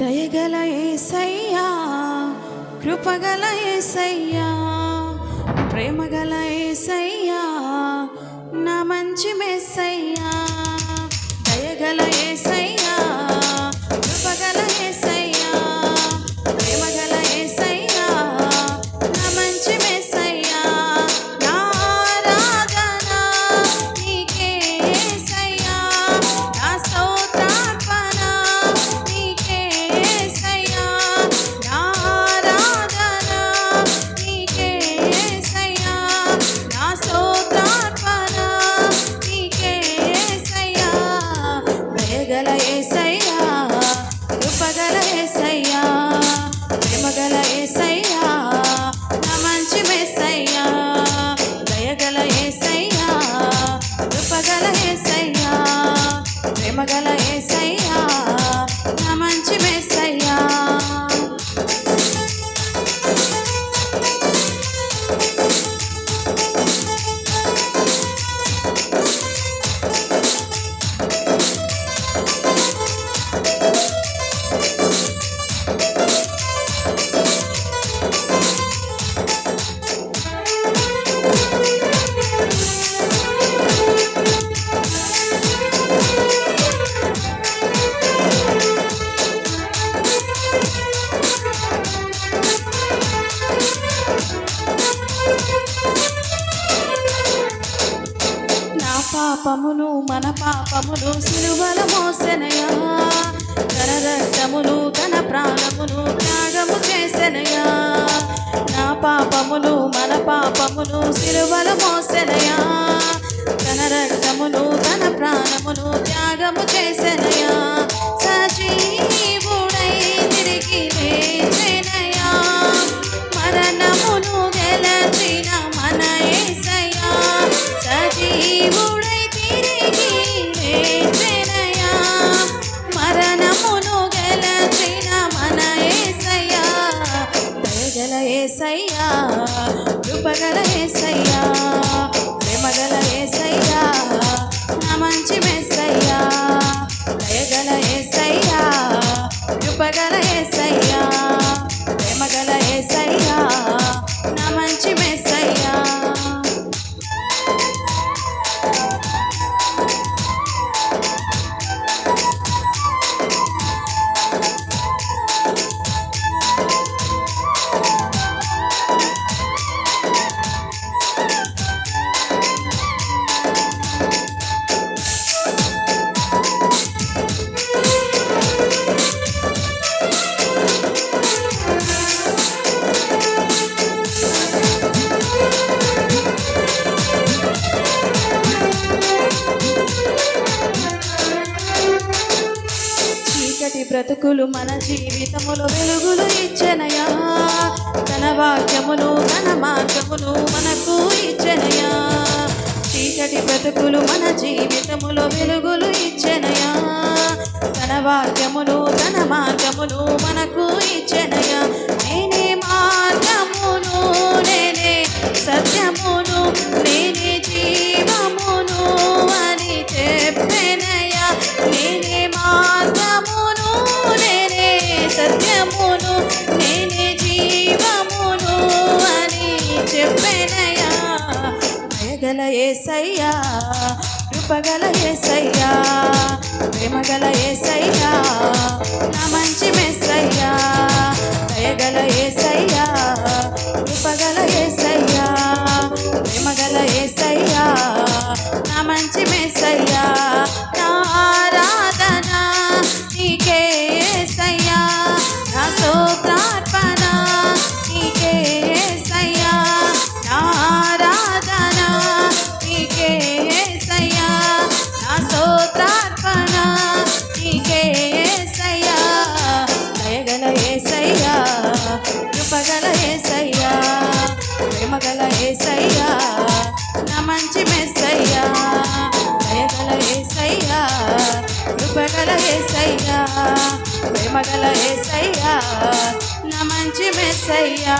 దయగల యేసయ్యా, కృపగల యేసయ్యా, ప్రేమగల యేసయ్యా, నా మంచి మెస్సయ్యా. దయగల యేసయ్యా, కృపగల యేసయ్యా, ప్రేమగల యేసయ్యా, నా మంచి మెస్సయ్యా. నా ఆరాధన నీకే యేసయ్యా, నా స్తోత్రార్పణ నీకే యేసయ్యా, నా ఆరాధన నీకే యేసయ్యా, నా స్తోత్రార్పణ నీకే యేసయ్యా. దయగల యేసయ్యా, కృపగల యేసయ్యా, ప్రేమగల యేసయ్యా, నా మంచి మెస్సయ్యా. దయగల యేసయ్యా, కృపగల యేసయ్యా, ప్రేమగల యేసయ్యా, నా మంచి మెస్సయ్యా. పాపమును మన పాపమును సిలువల మోసెనయా, తన రక్తమును తన ప్రాణమును త్యాగము చేసెనయా. నా పాపమును మన పాపమును సిలువల మోసెనయా, తన రక్తమును తన ప్రాణమును త్యాగము చేసెనయా. సజీవుడై తిరిగి లేచెనయా, మరణమును గెలచిన మన యేసయ్యా. సజీవుడై తిరిగి లేచెనయా, మరణమును గెలచిన మన యేసయ్యా. దయగల యేసయ్యా, కృపగల యేసయ్యా, ప్రేమగల యేసయ్యా, నా మంచి మెస్సయ్యా. దయగల యేసయ్యా, కృపగల యేసయ్యా, ప్రేమగల యేసయ్యా, నా మంచి మెస్సయ్యా. బ్రతుకులు మన జీవితములో వెలుగులు ఇచ్చెనయా, తన వాక్యమును తన మార్గమును మనకు ఇచ్చెనయా. చీకటి బ్రతుకులు మన జీవితములో వెలుగులు ఇచ్చెనయా, తన వాక్యమును తన మార్గమును మనకు ఇచ్చెనయా. నేనే మార్గమును, నేనే సత్యమును, నేనే జీవమును అని చెప్పెనయా. నేనే మార్గమును, నేనే సత్యమును, నేనే జీవమును అని చెప్పెనయా. దయగల యేసయ్యా, కృపగల యేసయ్యా, ప్రేమగల యేసయ్యా, నా మంచి మెస్సయ్యా. దయగల యేసయ్యా, కృపగల యేసయ్యా, ప్రేమగల యేసయ్యా, నా మంచి మెస్సయ్యా. నా ఆరాధన నీకే యేసయ్యా, నా స్తోత్రార్పణ నీకే యేసయ్యా, నా ఆరాధన నీకే యేసయ్యా, నా స్తోత్రార్పణ నీకే యేసయ్యా. దయగల యేసయ్యా, కృపగల యేసయ్యా, ప్రేమగల యేసయ్యా, నా మంచి మెస్సయ్యా. దయగల యేసయ్యా, కృపగల యేసయ్యా, ప్రేమగల యేసయ్యా, నా మంచి మెస్సయ్యా.